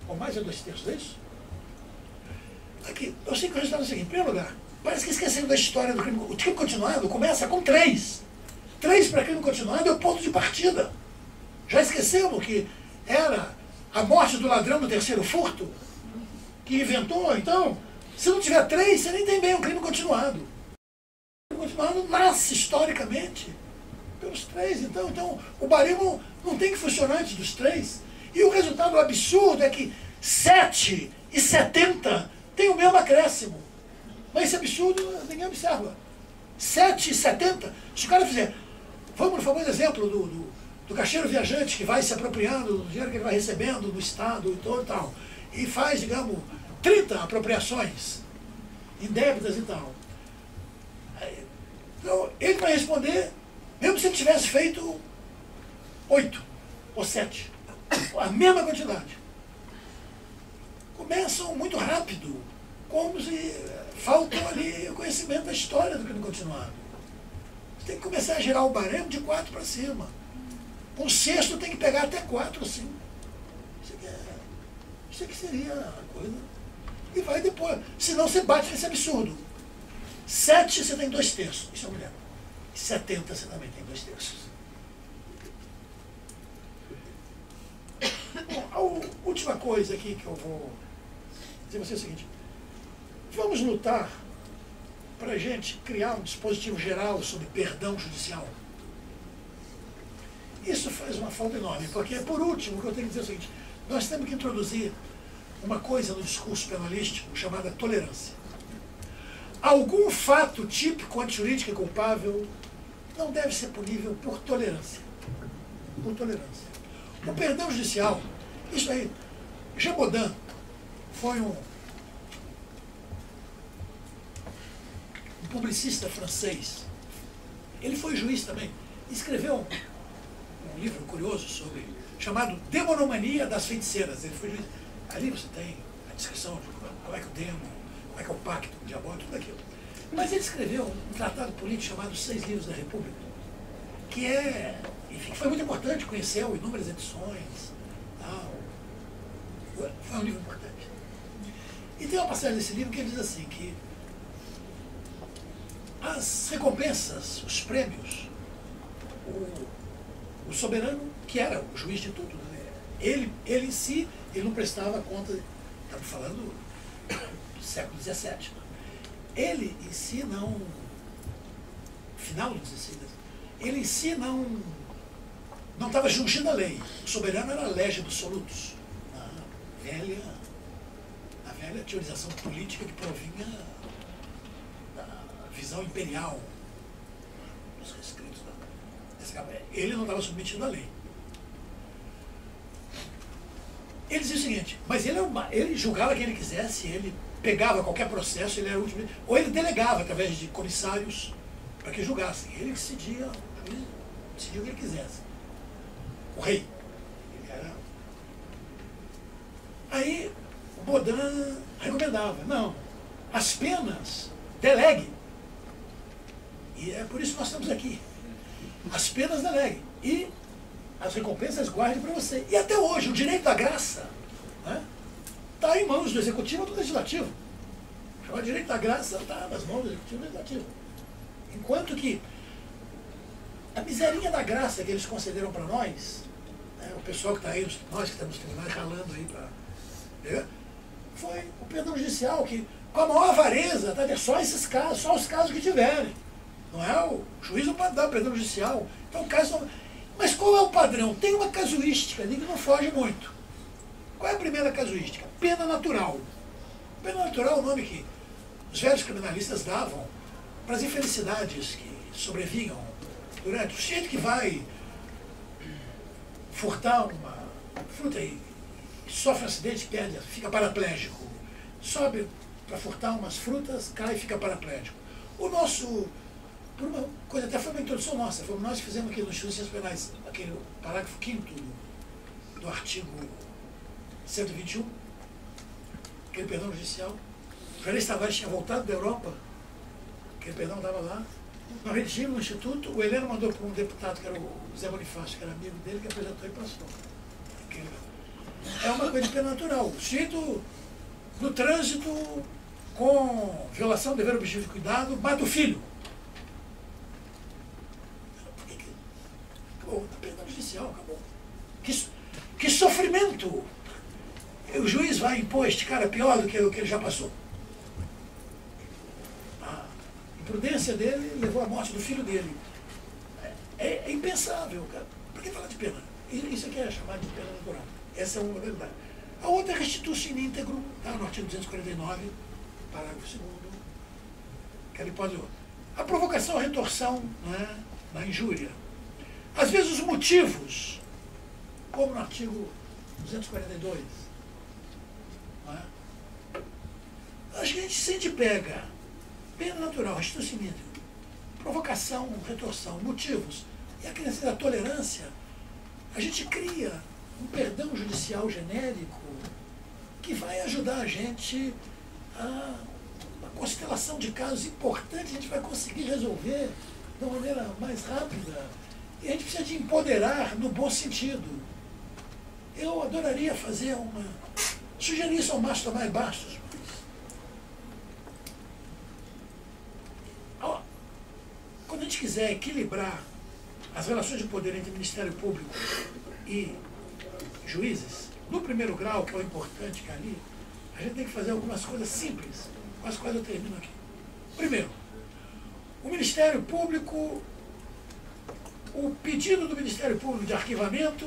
Ou mais é 2/3, é isso? Aqui, eu sei que o resultado é o seguinte: em primeiro lugar, parece que esqueceram da história do crime. O crime continuado começa com 3. 3 para crime continuado é o ponto de partida. Já esquecemos que era a morte do ladrão do terceiro furto que inventou. Então, se não tiver 3, você nem tem bem um crime continuado. O crime continuado nasce historicamente pelos 3. Então o baremo não tem que funcionar antes dos 3. E o resultado absurdo é que 7 e 70 tem o mesmo acréscimo. Mas esse absurdo ninguém observa. 7 e 70, se o cara fizer... Vamos no famoso exemplo do caixeiro viajante que vai se apropriando do dinheiro que ele vai recebendo do Estado e todo e tal. E faz, digamos, 30 apropriações indébitas e tal. Então, ele vai responder, mesmo se ele tivesse feito 8 ou 7. A mesma quantidade. Começam muito rápido, como se faltam ali o conhecimento da história do crime continuado. Você tem que começar a girar o baremo de 4 para cima. Com 6º tem que pegar até 4 ou 5. Isso aqui seria a coisa. E vai depois. Senão você bate nesse absurdo. 7 você tem 2/3. Isso é mulher. E 70 você também tem 2/3. Bom, a última coisa aqui que eu vou dizer para você é o seguinte: vamos lutar para a gente criar um dispositivo geral sobre perdão judicial. Isso faz uma falta enorme, porque, por último, o que eu tenho que dizer é o seguinte: nós temos que introduzir uma coisa no discurso penalístico chamada tolerância. Algum fato típico antijurídico e culpável não deve ser punível por tolerância. Por tolerância. O perdão judicial, isso aí, Jean Baudin foi um publicista francês. Ele foi juiz também. Escreveu um livro curioso chamado Demonomania das Feiticeiras. Ele foi juiz. Ali você tem a descrição de como é que o demo, como é que é o pacto diabólico, tudo aquilo. Mas ele escreveu um tratado político chamado 6 Livros da República, que é, enfim, foi muito importante, conheceu inúmeras edições, tal. Foi um livro importante. E tem uma passagem desse livro que ele diz assim, que as recompensas, os prêmios, o soberano, que era o juiz de tudo, né? ele em si, ele não prestava conta, estamos falando do século XVII, né? Ele em si não, final do XVI, ele em si não estava jungindo a lei. O soberano era a legem absolutos, a velha teorização política que provinha da visão imperial dos rescritos. Ele não estava submetido à lei. Ele dizia o seguinte: mas ele julgava quem ele quisesse, ele pegava qualquer processo, ele era o último, ou ele delegava através de comissários para que julgassem. Ele decidia, o juiz decidia o que ele quisesse. O rei. Ele era... Aí o Baudin recomendava: não, as penas delegue. E é por isso que nós estamos aqui. As penas delegue. E as recompensas guardem para você. E até hoje, o direito da graça está em mãos do executivo ou do legislativo. O direito da graça está nas mãos do executivo e do legislativo. Enquanto que a miserinha da graça que eles concederam para nós, né, o pessoal que está aí, nós que estamos nos tribunais ralando aí para... foi o perdão judicial que, com a maior avareza, tá, só esses casos, só os casos que tiverem. Não é o juiz não pode dar perdão judicial. Então o caso não... Mas qual é o padrão? Tem uma casuística ali que não foge muito. Qual é a primeira casuística? Pena natural. Pena natural é o nome que os velhos criminalistas davam para as infelicidades que sobrevinham durante o sujeito que vai furtar uma fruta e sofre um acidente, perde, fica paraplégico. Sobe para furtar umas frutas, cai e fica paraplégico. O nosso... Por uma coisa, até foi uma introdução nossa, fomos nós que fizemos aqui no Instituto de Ciências Penais, aquele parágrafo 5º do artigo 121, aquele perdão judicial. O Juarez Tavares tinha voltado da Europa, aquele perdão estava lá. Nós redigimos no Instituto, o Heleno mandou para um deputado, que era o Zé Bonifácio, que era amigo dele, que apresentou e passou. É uma coisa de pena natural. O sujeito, no trânsito, com violação do dever objetivo de cuidado, mata o filho. Acabou, está perdão judicial, acabou. Que sofrimento! O juiz vai impor este cara pior do que o que ele já passou. A imprudência dele levou à morte do filho dele. É impensável, cara. Por que falar de pena? Isso aqui é chamado de pena natural. Essa é uma verdade. A outra é restituição in íntegro, tá? No artigo 249, parágrafo 2º, que ele pode... A provocação, a retorção, né, na injúria. Às vezes os motivos, como no artigo 242, né? Acho que a gente pega pena natural, restituição in íntegro, provocação, retorção, motivos, e a questão da tolerância, a gente cria um perdão judicial genérico que vai ajudar a gente a uma constelação de casos importantes, a gente vai conseguir resolver de uma maneira mais rápida. E a gente precisa de empoderar no bom sentido. Eu adoraria fazer sugerir isso ao Márcio Tomás Bastos. Quando a gente quiser equilibrar as relações de poder entre Ministério Público e juízes, no primeiro grau, que é o importante que é ali, a gente tem que fazer algumas coisas simples, com as quais eu termino aqui. Primeiro, o Ministério Público, o pedido do Ministério Público de arquivamento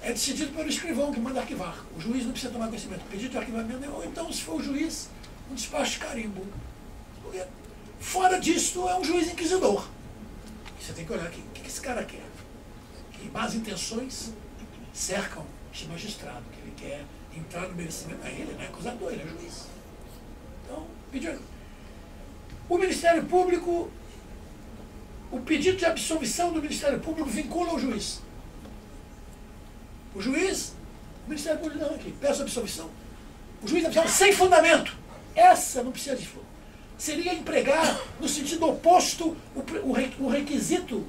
é decidido pelo escrivão que manda arquivar. O juiz não precisa tomar conhecimento. O pedido de arquivamento, ou então, se for o juiz, um despacho de carimbo. Porque, fora disso, é um juiz inquisidor. Você tem que olhar aqui, o que esse cara quer? Que más intenções cercam este magistrado, que ele quer entrar no merecimento. Ele não é acusador, ele é juiz. Então, o Ministério Público, o pedido de absolvição do Ministério Público vincula o juiz. O juiz, o Ministério Público não, aqui, peço absolvição. O juiz absolve sem fundamento. Essa não precisa de fundamento. Seria empregar, no sentido oposto, o requisito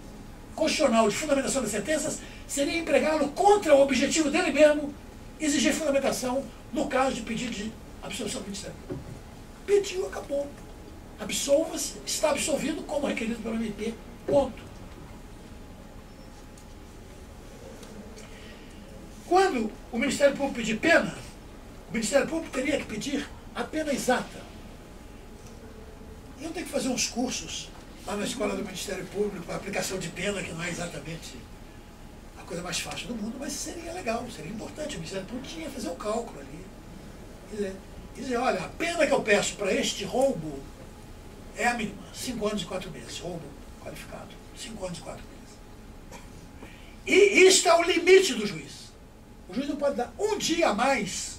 constitucional de fundamentação das sentenças, seria empregá-lo contra o objetivo dele mesmo, exigir fundamentação no caso de pedido de absolvição do Ministério. Pediu, acabou. Absolva-se, está absolvido como requerido pelo MP. Ponto. Quando o Ministério Público pedir pena, o Ministério Público teria que pedir a pena exata. Eu tenho que fazer uns cursos lá na escola do Ministério Público para aplicação de pena, que não é exatamente a coisa mais fácil do mundo, mas seria legal, seria importante. O Ministério Público tinha que fazer o cálculo ali. Dizer, olha, a pena que eu peço para este roubo é a mínima, 5 anos e 4 meses, roubo qualificado, 5 anos e 4 meses. E isto é o limite do juiz. O juiz não pode dar um dia a mais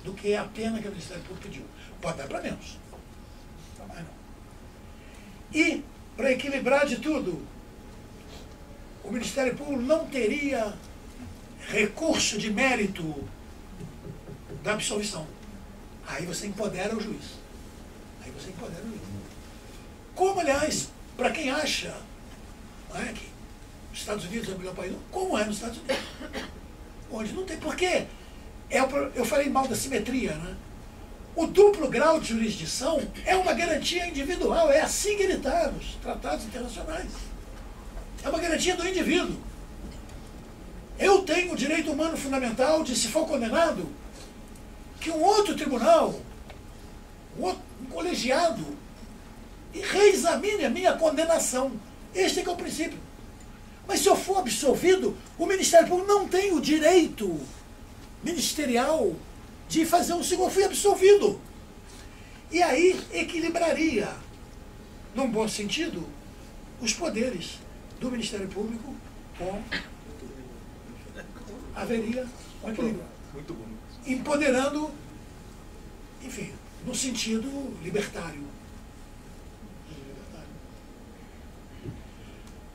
do que a pena que o Ministério Público pediu. Pode dar para menos. Para mais não. E, para equilibrar de tudo, o Ministério Público não teria recurso de mérito da absolvição. Aí você empodera o juiz. Aí você empodera o juiz. Como, aliás, para quem acha, não é, que os Estados Unidos é o melhor país, como é nos Estados Unidos? Onde não tem. Por quê? Eu falei mal da simetria, né? O duplo grau de jurisdição é uma garantia individual, é assim que ele está nos tratados internacionais. É uma garantia do indivíduo. Eu tenho o direito humano fundamental de, se for condenado, que um outro tribunal, um colegiado, reexamine a minha condenação. Este é que é o princípio. Mas se eu for absolvido, o Ministério Público não tem o direito ministerial de fazer um segundo. Eu fui absolvido. E aí equilibraria, num bom sentido, os poderes do Ministério Público com... haveria um equilíbrio. Muito bom. Empoderando, enfim, no sentido libertário.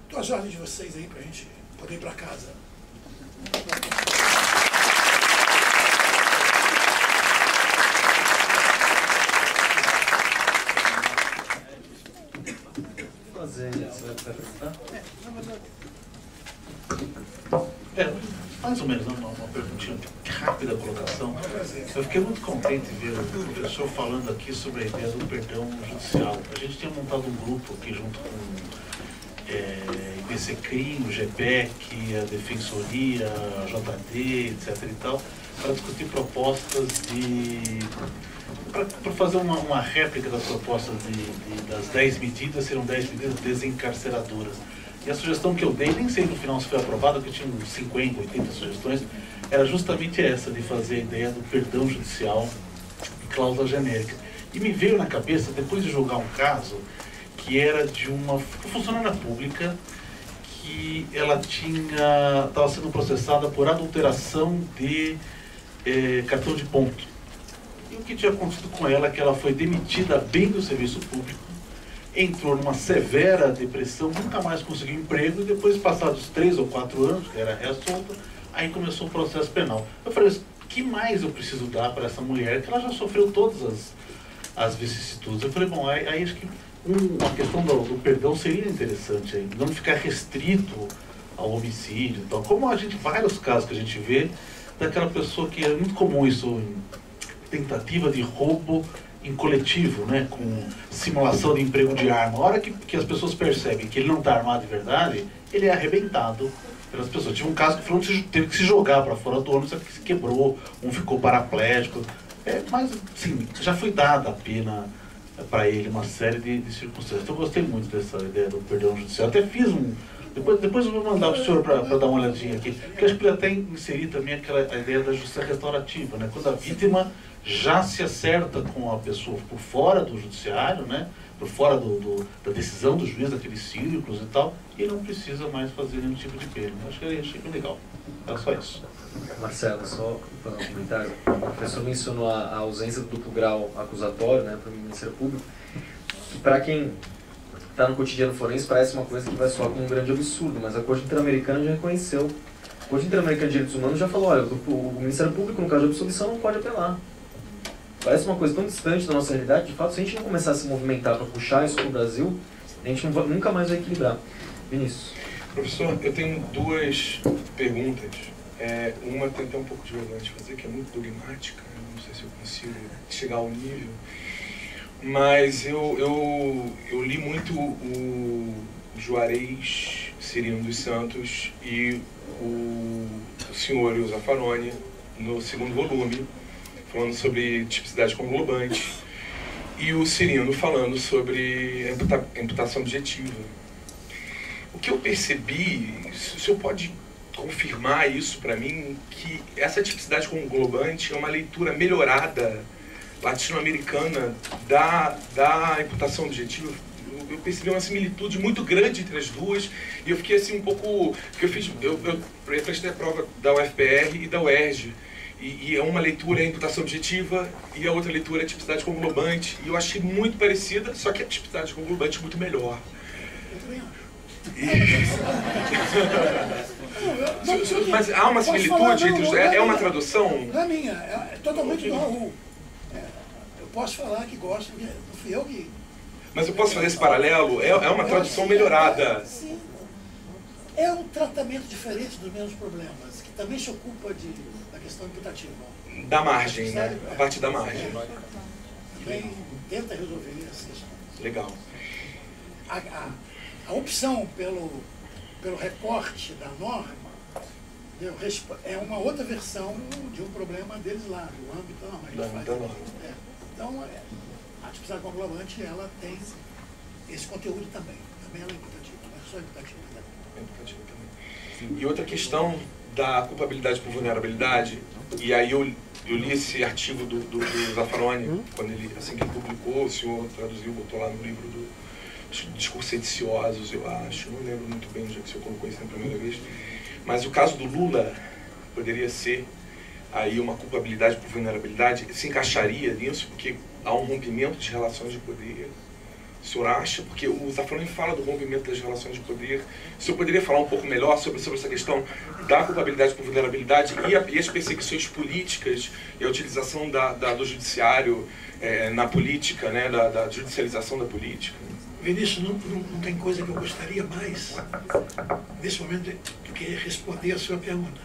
Estou às ordens de vocês aí para a gente poder ir para casa. mais ou menos uma perguntinha rápida colocação. Eu fiquei muito contente de ver o professor falando aqui sobre a ideia do perdão judicial. A gente tinha montado um grupo aqui junto com IBCCRIM, o GPEC, a Defensoria, a JD, etc. e tal, para discutir propostas para fazer uma réplica das propostas das 10 medidas, serão 10 medidas desencarceradoras. E a sugestão que eu dei, nem sei no final se foi aprovada, porque tinha uns 50, 80 sugestões, era justamente essa, de fazer a ideia do perdão judicial e cláusula genérica. E me veio na cabeça, depois de julgar um caso, que era de uma funcionária pública que ela estava sendo processada por adulteração de cartão de ponto. E o que tinha acontecido com ela é que ela foi demitida bem do serviço público, entrou numa severa depressão, nunca mais conseguiu emprego, e depois, passados 3 ou 4 anos, que era solta, aí começou o processo penal. Eu falei, o que mais eu preciso dar para essa mulher, que ela já sofreu todas as vicissitudes? Eu falei, bom, aí acho que uma questão do perdão seria interessante, aí, não ficar restrito ao homicídio e tal. Como vários casos que a gente vê, daquela pessoa que é muito comum isso, tentativa de roubo em coletivo, né, com simulação de emprego de arma. A hora que as pessoas percebem que ele não está armado de verdade, ele é arrebentado pelas pessoas. Tive um caso que teve que se jogar para fora do ônibus, que se quebrou, um ficou paraplégico. Mas, sim, já foi dada a pena para ele uma série de circunstâncias. Então eu gostei muito dessa ideia do perdão judicial. Até fiz depois eu vou mandar para o senhor para dar uma olhadinha aqui, porque acho que ele até inserir também a ideia da justiça restaurativa, né? Quando a vítima já se acerta com a pessoa por fora do judiciário, né? Por fora da decisão do juiz, daqueles círculos e tal, e não precisa mais fazer nenhum tipo de pena. Acho que achei legal. Era só isso. Marcelo, só para um comentário. O professor mencionou a ausência do duplo grau acusatório, né, para o Ministério Público. Para quem está no cotidiano forense, parece uma coisa que vai soar como um grande absurdo, mas a Corte Interamericana já reconheceu. A Corte Interamericana de Direitos Humanos já falou, olha, o Ministério Público, no caso de absolvição, não pode apelar. Parece uma coisa tão distante da nossa realidade. De fato, se a gente não começar a se movimentar para puxar isso para o Brasil, a gente nunca mais vai equilibrar. Vinícius. Professor, eu tenho 2 perguntas. Uma tem até um pouco de vergonha de fazer, que é muito dogmática, não sei se eu consigo chegar ao nível, mas eu li muito o Juarez Cirino dos Santos e o senhor o Zaffaroni no 2º volume, falando sobre tipicidade conglobante, e o Cirino falando sobre a imputação objetiva. O que eu percebi, o senhor pode confirmar isso para mim, que essa tipicidade conglobante é uma leitura melhorada latino-americana da imputação objetiva. Eu percebi uma similitude muito grande entre as duas, e eu fiquei assim um pouco... Eu prestei a prova da UFPR e da UERJ, e é uma leitura é a imputação objetiva e a outra leitura é a tipicidade conglobante, e eu achei muito parecida, só que a tipicidade conglobante é muito melhor. Eu também acho. Mas há uma similitude entre... É uma tradução? Não é minha, é totalmente do Raul. Eu posso falar que gosto, porque não fui eu que... Mas eu posso fazer esse paralelo? É uma tradução melhorada. Sim. É um tratamento diferente dos mesmos problemas, que também se ocupa da questão imputativa. Da margem, né? A parte da margem. Também tenta resolver essa questão. Legal. A opção pelo recorte da norma, entendeu? É uma outra versão de um problema deles lá, do âmbito da norma. Então, a tipicidade conglobante, ela tem esse conteúdo também. Também ela é imputativa, não é só imputativa. É imputativa também. E outra questão da culpabilidade por vulnerabilidade, e aí eu li esse artigo do Zaffaroni, quando assim que ele publicou, o senhor traduziu, botou lá no livro do Discursos Sediciosos, eu acho, não lembro muito bem do jeito que o senhor colocou isso na primeira vez, mas o caso do Lula poderia ser aí uma culpabilidade por vulnerabilidade, se encaixaria nisso, porque há um rompimento de relações de poder. O senhor acha? Porque o Zaffaroni fala do rompimento das relações de poder. O senhor poderia falar um pouco melhor sobre essa questão da culpabilidade por vulnerabilidade e as perseguições políticas e a utilização do judiciário na política, né, da judicialização da política? Vinícius, não tem coisa que eu gostaria mais, nesse momento, do que responder a sua pergunta.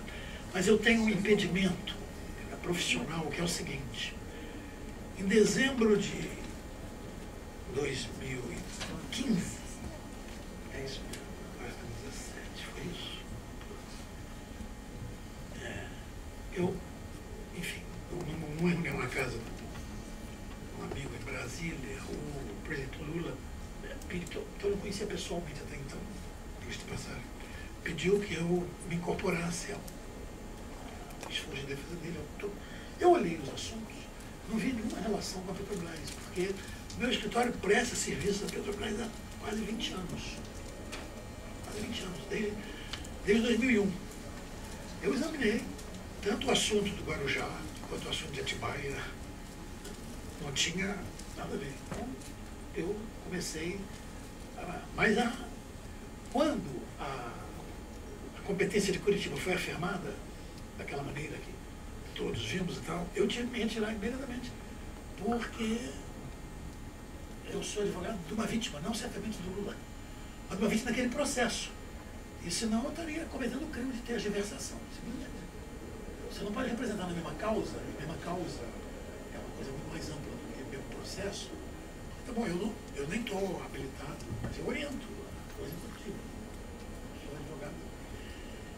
Mas eu tenho um impedimento profissional, que é o seguinte. Em dezembro de 2015, é isso mesmo, agora estamos 17, foi isso? Enfim, numa reunião na casa de um amigo em Brasília, o presidente Lula, que eu não conhecia pessoalmente até então, diga-se de passagem, pediu que eu me incorporasse ao esforço de defesa dele. Eu olhei os assuntos, não vi nenhuma relação com a Petrobras, porque meu escritório presta serviço à Petrobras há quase 20 anos. Quase 20 anos, desde 2001. Eu examinei tanto o assunto do Guarujá quanto o assunto de Atibaia. Não tinha nada a ver. Então, eu comecei quando a competência de Curitiba foi afirmada daquela maneira que todos vimos e tal, eu tive que me retirar imediatamente, porque eu sou advogado de uma vítima, não certamente do Lula, mas de uma vítima daquele processo. E senão eu estaria cometendo o crime de tergiversação. Você não pode representar na mesma causa, e a mesma causa é uma coisa muito mais ampla do que o mesmo processo. Então, bom, eu nem estou habilitado, mas eu oriento a coisa executiva. Sou advogado.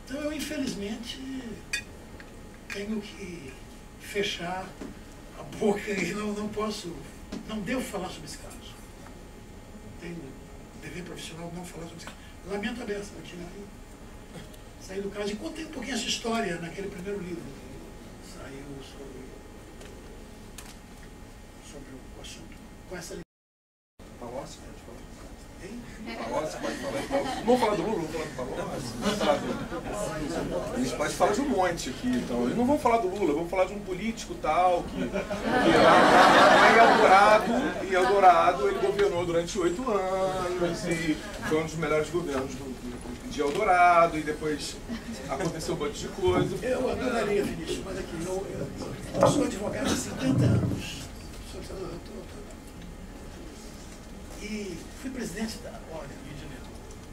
Então eu, infelizmente, tenho que fechar a boca e não devo falar sobre esse caso. Tenho dever profissional de não falar sobre esse caso. Lamento a beça, eu saí do caso e contei um pouquinho essa história naquele primeiro livro que saiu sobre o assunto. Com essa Palocci, pode falar. Hein? Palocci, pode falar. Então, vamos falar do Lula, vamos falar do Palocci. A gente pode falar de um monte aqui, então. Eles não vão falar do Lula, vamos falar de um político tal, que em Eldorado ele governou durante 8 anos e foi um dos melhores governos de Eldorado, e depois aconteceu um monte de coisa. Eu adoraria, Vinícius, mas aqui, eu sou advogado há 50 anos. E fui presidente da Ordem do Rio de Janeiro.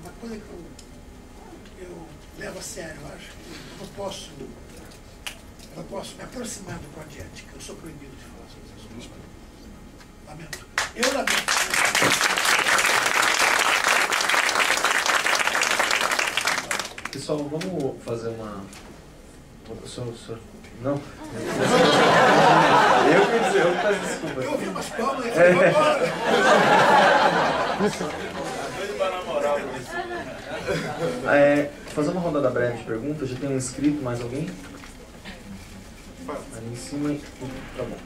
Uma coisa que eu levo a sério, eu acho que eu não posso me aproximar do código de ética. Eu sou proibido de falar sobre essas coisas. Lamento. Eu lamento. Pessoal, vamos fazer uma... O senhor... Não? Eu quis dizer, eu peço desculpa. Eu ouvi umas palmas e falei, vamos embora. Fazer uma rodada breve de perguntas. Já tem um inscrito, mais alguém? Ali em cima. Tá bom.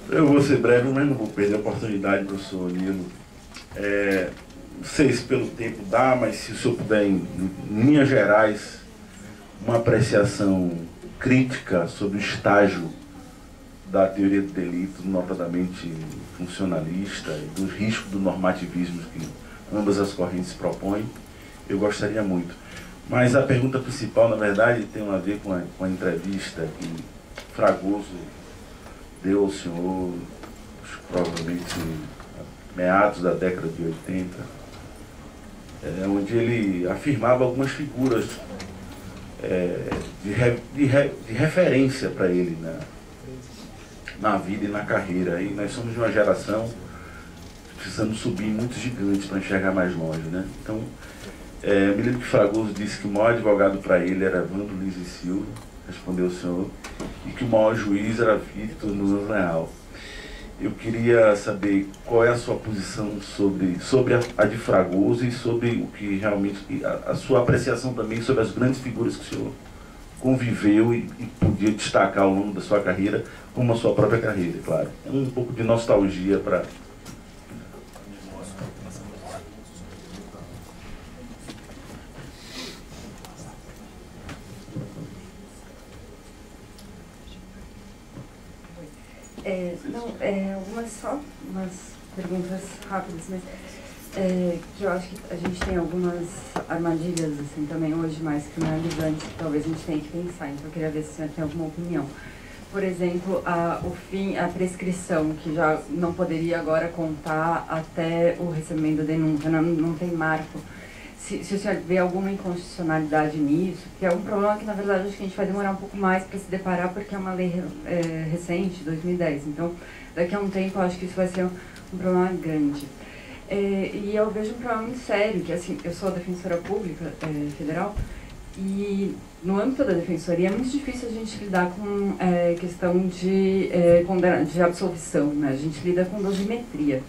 Eu vou ser breve, mas não vou perder a oportunidade, professor Nilo. Não sei se pelo tempo dá, mas se o senhor puder, em linhas gerais, uma apreciação crítica sobre o estágio da teoria do delito, notadamente funcionalista, e dos riscos do normativismo que ambas as correntes propõem, eu gostaria muito. Mas a pergunta principal, na verdade, tem a ver com a entrevista que Fragoso deu ao senhor, provavelmente meados da década de 80, onde ele afirmava algumas figuras de referência para ele na vida e na carreira. E nós somos de uma geração que precisamos subir muitos gigantes para enxergar mais longe, né? Então, me lembro que Fragoso disse que o maior advogado para ele era Evandro Lins e Silva, respondeu o senhor, e que o maior juiz era Victor Nunes Leal. Eu queria saber qual é a sua posição sobre a de Fragoso e sobre o que realmente, a sua apreciação também sobre as grandes figuras que o senhor conviveu e podia destacar ao longo da sua carreira, como a sua própria carreira, claro. É um pouco de nostalgia para... umas perguntas rápidas, mas que eu acho que a gente tem algumas armadilhas assim também hoje mais criminalizantes que talvez a gente tenha que pensar, então eu queria ver se o senhor tem alguma opinião. Por exemplo, a prescrição, que já não poderia agora contar até o recebimento da denúncia, não tem marco. se o senhor vê alguma inconstitucionalidade nisso, que é um problema que, na verdade, acho que a gente vai demorar um pouco mais para se deparar, porque é uma lei recente, 2010. Então, daqui a um tempo, eu acho que isso vai ser um problema grande. E eu vejo um problema muito sério, que assim, eu sou defensora pública federal, e no âmbito da defensoria é muito difícil a gente lidar com questão de absolvição, né? A gente lida com dosimetria.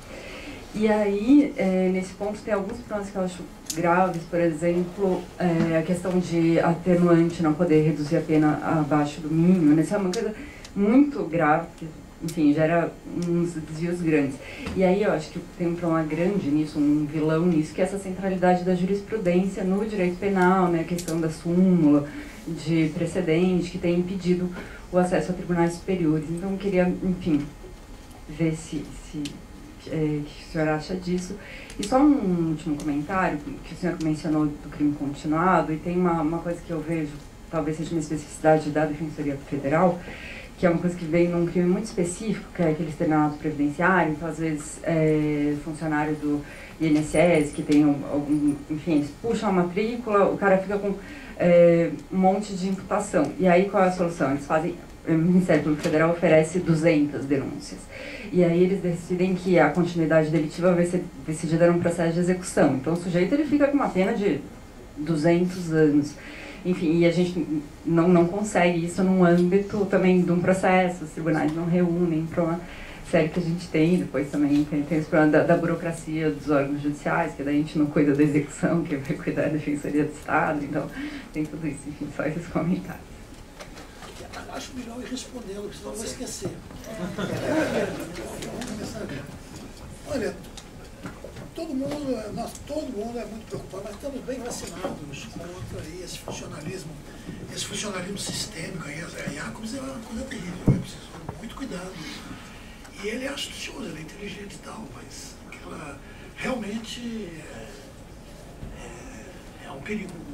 E aí, nesse ponto, tem alguns problemas que eu acho graves, por exemplo, a questão de atenuante não poder reduzir a pena abaixo do mínimo, né? Isso é uma coisa muito grave, que, enfim, gera uns desvios grandes. E aí eu acho que tem um problema grande nisso, um vilão nisso, que é essa centralidade da jurisprudência no direito penal, né? A questão da súmula, de precedente, que tem impedido o acesso a tribunais superiores. Então, eu queria, enfim, ver o que o senhor acha disso. E só um último comentário, que o senhor mencionou do crime continuado, e tem uma coisa que eu vejo, talvez seja uma especificidade da Defensoria Federal, que é uma coisa que vem num crime muito específico, que é aquele estelionato previdenciário. Então, às vezes, funcionário do INSS, que tem algum, enfim, eles puxam a matrícula, o cara fica com um monte de imputação. E aí, qual é a solução? Eles fazem... O Ministério Público Federal oferece 200 denúncias. E aí eles decidem que a continuidade delitiva vai ser decidida num processo de execução. Então o sujeito ele fica com uma pena de 200 anos. Enfim, e a gente não consegue isso num âmbito também de um processo, os tribunais não reúnem para uma série que a gente tem. Depois também tem esse problema da burocracia dos órgãos judiciais, que daí a gente não cuida da execução, que vai cuidar da Defensoria do Estado. Então tem tudo isso, enfim, só esses comentários. Acho melhor ir respondendo, porque senão eu vou esquecer. Olha, todo mundo é muito preocupado, mas estamos bem vacinados contra aí esse funcionalismo sistêmico. Aí, a Jacobs é uma coisa terrível, é preciso muito cuidado. E ele é astucioso, ele é inteligente e tal, mas ela realmente é um perigo.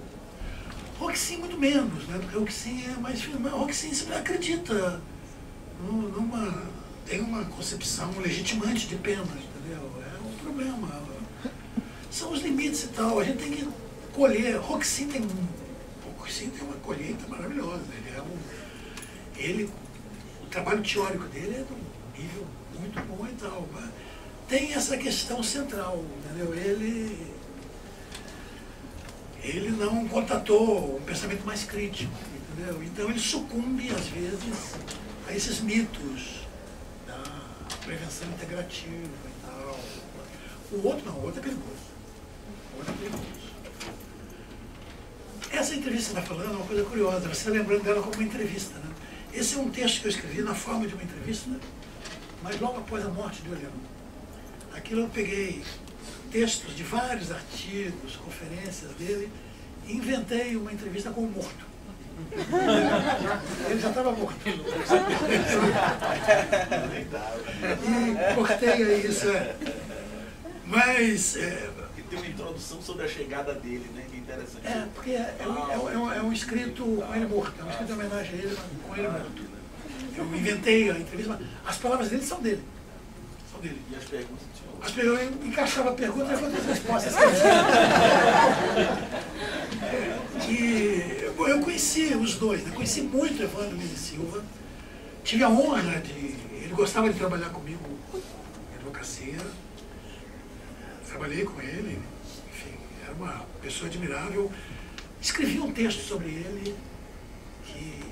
Roxin muito menos, né? Porque Roxin é mais firme. Roxin acredita tem uma concepção legitimante de pena, entendeu? É um problema. São os limites e tal. A gente tem que colher. Roxin tem uma colheita maravilhosa. O trabalho teórico dele é de um nível muito bom e tal. Mas tem essa questão central, entendeu? Ele não contatou um pensamento mais crítico, entendeu? Então ele sucumbe, às vezes, a esses mitos da prevenção integrativa e tal. O outro não, o outro é perigoso. Essa entrevista que você está falando é uma coisa curiosa, você está lembrando dela como uma entrevista, né? Esse é um texto que eu escrevi na forma de uma entrevista, né? Mas logo após a morte de Olhão. Aquilo eu peguei textos de vários artigos, conferências dele, e inventei uma entrevista com o morto. Ele já estava morto. E cortei aí isso. Mas... E tem uma introdução sobre a chegada dele, né? Que interessante. Porque é um escrito com ele morto, é um escrito em homenagem a ele com ele morto. Eu inventei a entrevista, mas as palavras dele são dele. E as perguntas? Eu encaixava a pergunta e levantava as respostas. E eu conheci os dois, né? Conheci muito Evandro Lins e Silva. Tive a honra de... Ele gostava de trabalhar comigo em advocacia. Trabalhei com ele. Enfim, era uma pessoa admirável. Escrevi um texto sobre ele que,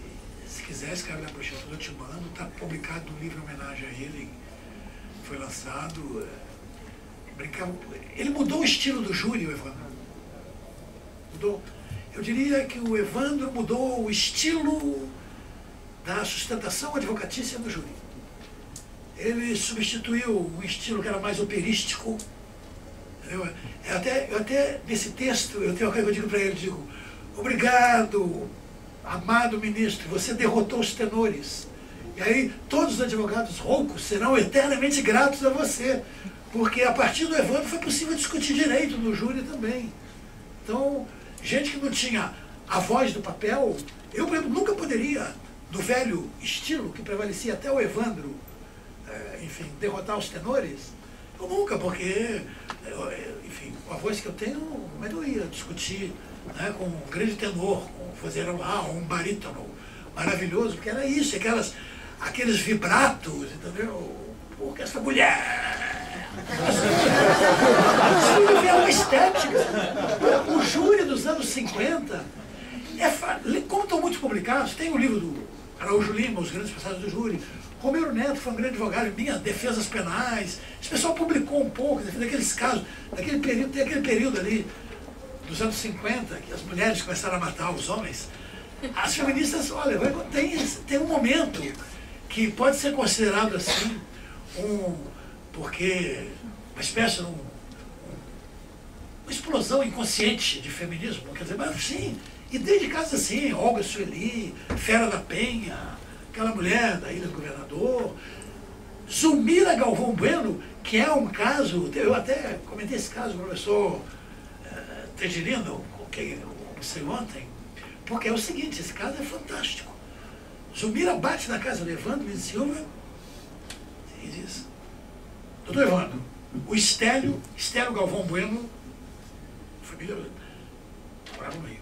se quiser, escreve lá para o Instituto, eu te mando. Está publicado no livro em homenagem a ele. Foi lançado. Ele mudou o estilo do júri, o Evandro. Mudou. Eu diria que o Evandro mudou o estilo da sustentação advocatícia do júri. Ele substituiu um estilo que era mais operístico. Eu até nesse texto, eu tenho uma coisa que eu digo para ele, digo, obrigado, amado ministro, você derrotou os tenores. E aí todos os advogados roucos serão eternamente gratos a você. Porque a partir do Evandro foi possível discutir direito no júri também. Então, gente que não tinha a voz do papel, eu, por exemplo, nunca poderia, do velho estilo que prevalecia até o Evandro, enfim, derrotar os tenores. Eu nunca, porque enfim, com a voz que eu tenho, como é que eu ia discutir, né, com um grande tenor, com um vozeirão lá, um barítono maravilhoso, porque era isso, aqueles vibratos, entendeu? Porque essa mulher... Isso é uma estética. O júri dos anos 50, como estão muitos publicados, tem o livro do Araújo Lima, Os Grandes Passados do Júri, Romero Neto foi um grande advogado, minha defesas penais, esse pessoal publicou um pouco daqueles casos, daquele período, tem aquele período ali dos anos 50, que as mulheres começaram a matar os homens. As feministas, olha, tem um momento que pode ser considerado assim, porque uma espécie de uma explosão inconsciente de feminismo, quer dizer, mas sim, e desde casos assim, Olga Sueli, Fera da Penha, aquela mulher da Ilha do Governador, Zulmira Galvão Bueno, que é um caso, eu até comentei esse caso com o professor Tedirino, com quem eu conversei ontem, porque é o seguinte, esse caso é fantástico. Zulmira bate na casa do Evandro Luiz Silva e diz: doutor Evandro, o Estélio Galvão Bueno, família, morava no Rio,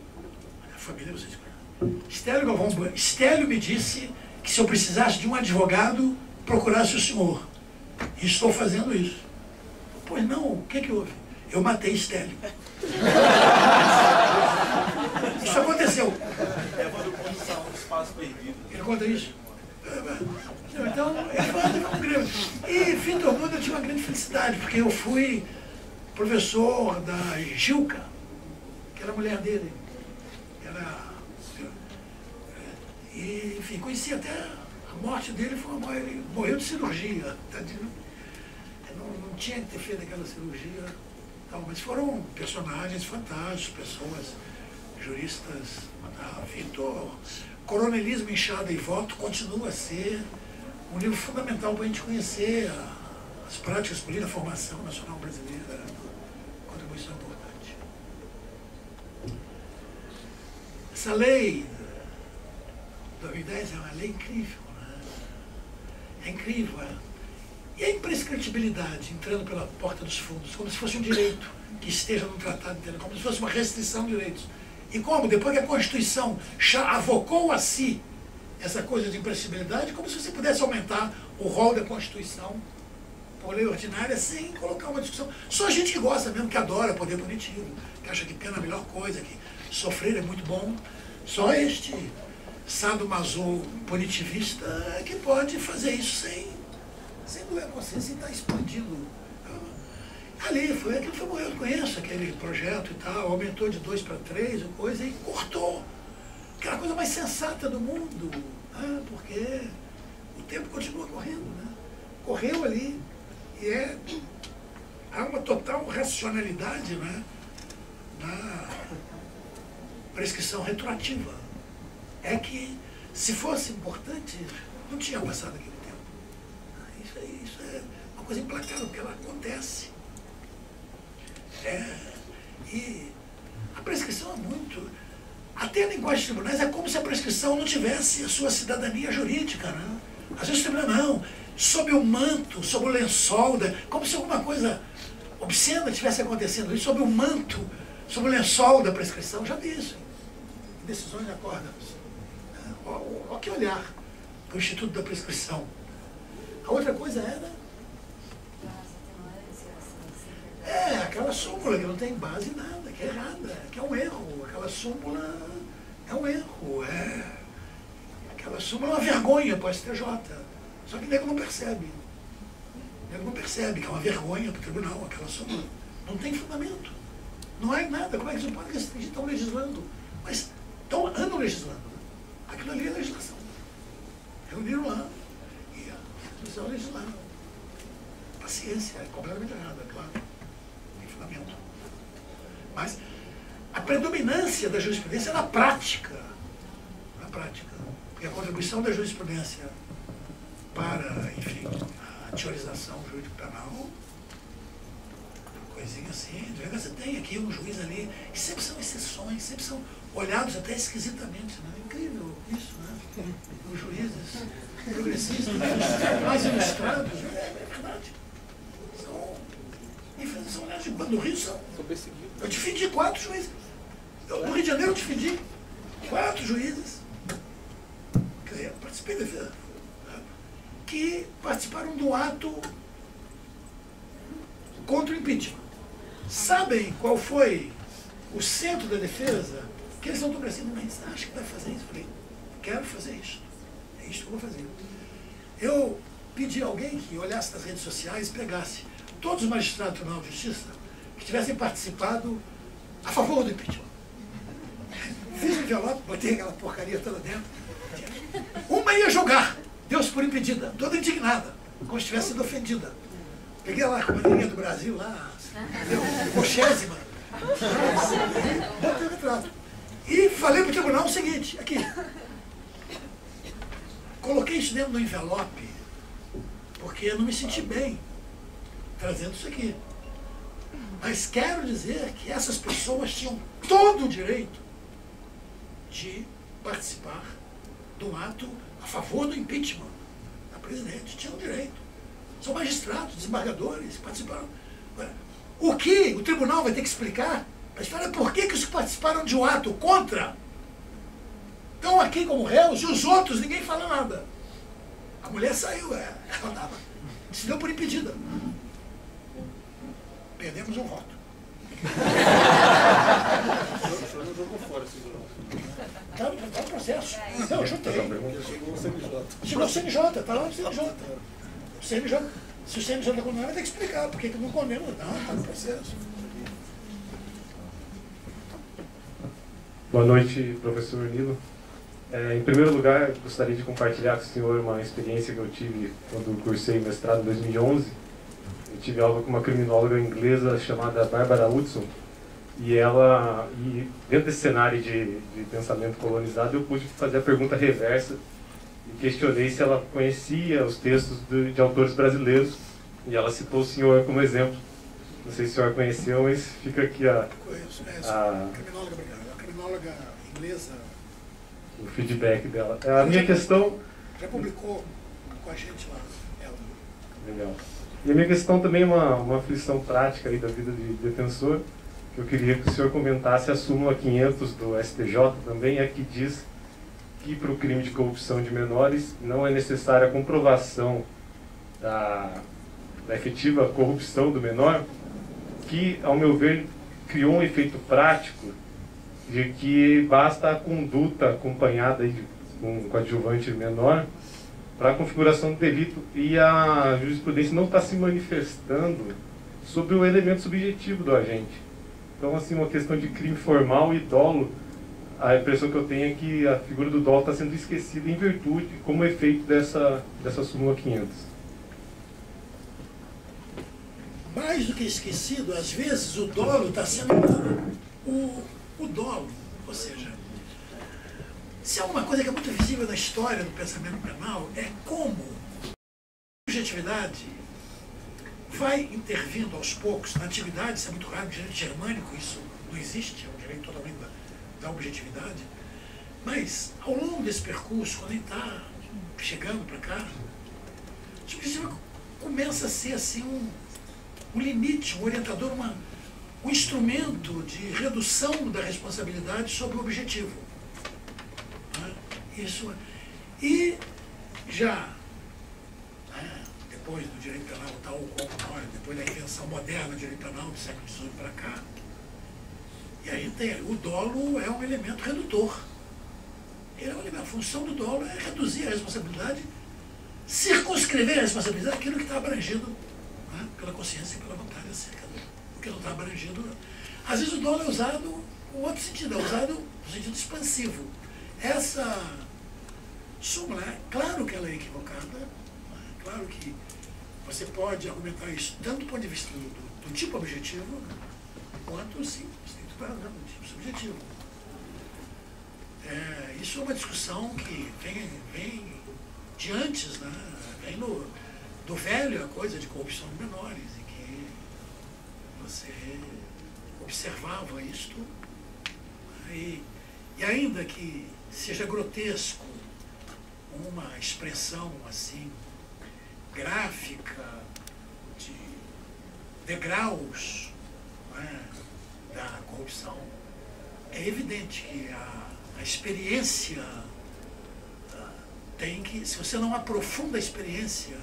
a família vocês conhecem. Estélio Galvão Bueno, Estélio me disse que se eu precisasse de um advogado, procurasse o senhor. E estou fazendo isso. Pois não, o que houve? Eu matei Estélio. Isso aconteceu. Evandro Condição, Espaço Perdido. Ele conta isso? Então, Evandro é um grande. E, fim do mundo, eu tive uma grande felicidade, porque eu fui professor da Gilca, que era a mulher dele. E, enfim, conheci até a morte dele, foi uma morte, ele morreu de cirurgia. Não tinha que ter feito aquela cirurgia. Não, mas foram personagens fantásticos, pessoas, juristas. Vitor, Coronelismo, Enxada e Voto continua a ser um livro fundamental para a gente conhecer as práticas políticas, a formação nacional brasileira, contribuição importante. Essa lei de 2010 é uma lei incrível, né? É incrível, E a imprescritibilidade entrando pela porta dos fundos, como se fosse um direito que esteja no tratado inteiro, como se fosse uma restrição de direitos. E como, depois que a Constituição avocou a si essa coisa de imprescritibilidade, como se você pudesse aumentar o rol da Constituição por lei ordinária sem colocar uma discussão. Só gente que gosta mesmo, que adora poder punitivo, que acha que pena é a melhor coisa, que sofrer é muito bom. Só este sadomaso punitivista é que pode fazer isso sem doer a consciência e estar expandindo. Ali, aquilo foi, eu conheço aquele projeto e tal, aumentou de 2 para 3, coisa, e cortou. Aquela coisa mais sensata do mundo, né? Porque o tempo continua correndo, né? Correu ali, e há uma total racionalidade, né, na prescrição retroativa. É que, se fosse importante, não tinha passado aquele tempo. Isso é uma coisa implacável, porque ela acontece. E a prescrição é muito... Até a linguagem dos tribunais é como se a prescrição não tivesse a sua cidadania jurídica, né? Às vezes o tribunal não, sob o manto, sob o lençol, como se alguma coisa obscena tivesse acontecendo, sob o manto, sob o lençol da prescrição. Já vi isso em decisões de acordos. Olha que olhar para o Instituto da Prescrição. A outra coisa era... aquela súmula que não tem base em nada, que é errada, que é um erro. Aquela súmula é um erro. Aquela súmula é uma vergonha para o STJ. Só que o nego não percebe. O nego não percebe que é uma vergonha para o tribunal, aquela súmula. Não tem fundamento. Não há nada. Como é que você pode restringir? Estão legislando. Mas andam legislando. Né? Aquilo ali é legislação. Reuniram lá e a Constituição legislaram. Paciência, é completamente errada, claro. Mas a predominância da jurisprudência é na prática. Na prática. Porque a contribuição da jurisprudência para, enfim, a teorização jurídico-penal, uma coisinha assim, você tem aqui um juiz ali, e sempre são exceções, sempre são olhados até esquisitamente, né? Incrível isso, né? Os juízes progressistas, mais ilustrados, é verdade. São olhares de no Rio são. Sou perseguido. Eu defendi 4 juízes. No Rio de Janeiro eu defendi 4 juízes. Quer dizer, eu participei da defesa. Que participaram do ato contra o impeachment. Sabem qual foi o centro da defesa? Que eles não estão pensando, mas acha que vai fazer isso? Eu falei, quero fazer isso. É isso que eu vou fazer. Eu pedi a alguém que olhasse nas redes sociais e pegasse todos os magistrados do Tribunal de Justiça que tivessem participado a favor do impeachment. Fiz um envelope, botei aquela porcaria toda dentro. Uma ia jogar, Deus por impedida, toda indignada, como se tivesse sido ofendida. Peguei lá com a bandeirinha do Brasil, lá, Pochésima. Botei o retrato. E falei para o tribunal o seguinte, aqui. Coloquei isso dentro do envelope, porque eu não me senti bem trazendo isso aqui. Mas quero dizer que essas pessoas tinham todo o direito de participar de um ato a favor do impeachment da presidente. Tinham direito. São magistrados, desembargadores que participaram. Agora, o que o tribunal vai ter que explicar a história é por que os que participaram de um ato contra estão aqui como réus e os outros ninguém fala nada. A mulher saiu, ela estava. Se deu por impedida. Perdemos um voto. O senhor não jogou fora esse jogo. Está no processo. Não, eu chutei. Chegou o CNJ. Chegou o CNJ, está lá no CNJ. O CNJ, se o CNJ condenar, vai ter que explicar por que não condena. Não, está no processo. Boa noite, professor Nilo. Em primeiro lugar, gostaria de compartilhar com o senhor uma experiência que eu tive quando cursei mestrado em 2011. Eu tive aula com uma criminóloga inglesa chamada Barbara Hudson. E dentro desse cenário de pensamento colonizado, eu pude fazer a pergunta reversa e questionei se ela conhecia os textos de autores brasileiros. E ela citou o senhor como exemplo. Não sei se o senhor conheceu, mas fica aqui Conheço. A criminóloga, obrigado. A criminóloga inglesa. O feedback dela. A minha questão... Já publicou com a gente lá. Ela. Legal. E a minha questão também é uma aflição prática aí da vida de defensor, que eu queria que o senhor comentasse a súmula 500 do STJ também, é que diz que para o crime de corrupção de menores não é necessária a comprovação da efetiva corrupção do menor, que, ao meu ver, criou um efeito prático de que basta a conduta acompanhada aí com um coadjuvante menor para a configuração do delito, e a jurisprudência não está se manifestando sobre o elemento subjetivo do agente. Então, assim, uma questão de crime formal e dolo, a impressão que eu tenho é que a figura do dolo está sendo esquecida em virtude, como efeito dessa súmula 500. Mais do que esquecido, às vezes o dolo está sendo o dolo, ou seja, se há uma coisa que é muito visível na história do pensamento penal, é como a subjetividade vai intervindo aos poucos. Na antiguidade, isso é muito raro, no direito germânico isso não existe, é um direito totalmente da objetividade, mas ao longo desse percurso, quando ele está chegando para cá, a subjetividade começa a ser assim um limite, um orientador, um instrumento de redução da responsabilidade sobre o objetivo. Isso. E já, depois do direito penal tal qual, depois da invenção moderna do direito penal do século XVIII para cá, e aí o dolo é um elemento redutor. A função do dolo é reduzir a responsabilidade, circunscrever a responsabilidade daquilo que está abrangido pela consciência e pela vontade acerca do que não está abrangido. Às vezes o dolo é usado com outro sentido, é usado no sentido expansivo. Essa súmula, claro que ela é equivocada, claro que você pode argumentar isso tanto do ponto de vista do tipo objetivo, quanto, sim, do tipo subjetivo. Isso é uma discussão que vem de antes, né? Vem do velho a coisa de corrupção de menores, em que você observava isto, e ainda que seja grotesco uma expressão assim gráfica degraus, né, da corrupção, é evidente que a experiência tem que, se você não aprofunda a experiência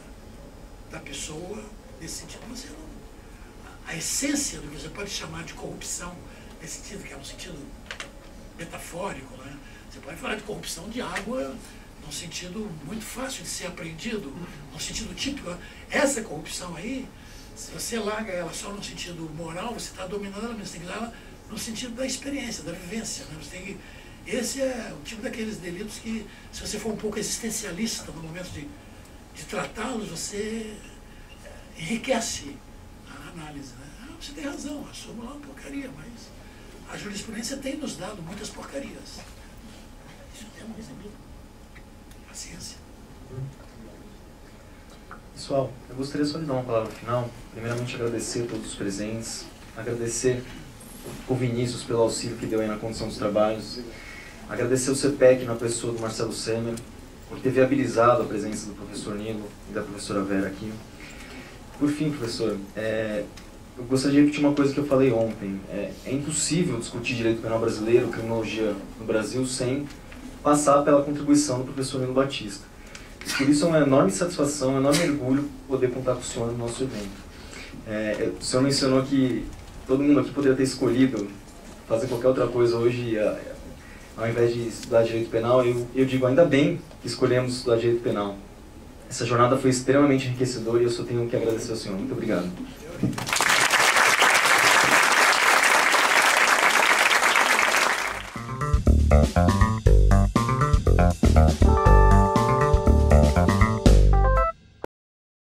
da pessoa, nesse sentido, você não... A essência do que você pode chamar de corrupção, nesse sentido, que é um sentido metafórico, né? Você pode falar de corrupção de água num sentido muito fácil de ser apreendido, num sentido típico. Essa corrupção aí, se você larga ela só no sentido moral, você está dominando ela, mas você tem que usar ela no sentido da experiência, da vivência, né? Você tem que... Esse é o tipo daqueles delitos que, se você for um pouco existencialista no momento de tratá-los, você enriquece a análise, né? Você tem razão, a súmula é uma porcaria, mas a jurisprudência tem nos dado muitas porcarias. Isso temos recebido. Paciência. Pessoal, eu gostaria só de dar uma palavra final. Primeiramente, agradecer a todos os presentes, agradecer o Vinícius pelo auxílio que deu aí na condução dos trabalhos, agradecer o CPEC na pessoa do Marcelo Semer, por ter viabilizado a presença do professor Nilo e da professora Vera aqui. Por fim, professor, eu gostaria de repetir uma coisa que eu falei ontem. É impossível discutir direito penal brasileiro, criminologia no Brasil, sem passar pela contribuição do professor Nilo Batista. E por isso é uma enorme satisfação, um enorme orgulho poder contar com o senhor no nosso evento. O senhor mencionou que todo mundo aqui poderia ter escolhido fazer qualquer outra coisa hoje, ao invés de estudar direito penal. Eu digo, ainda bem que escolhemos estudar direito penal. Essa jornada foi extremamente enriquecedora e eu só tenho que agradecer ao senhor. Muito obrigado.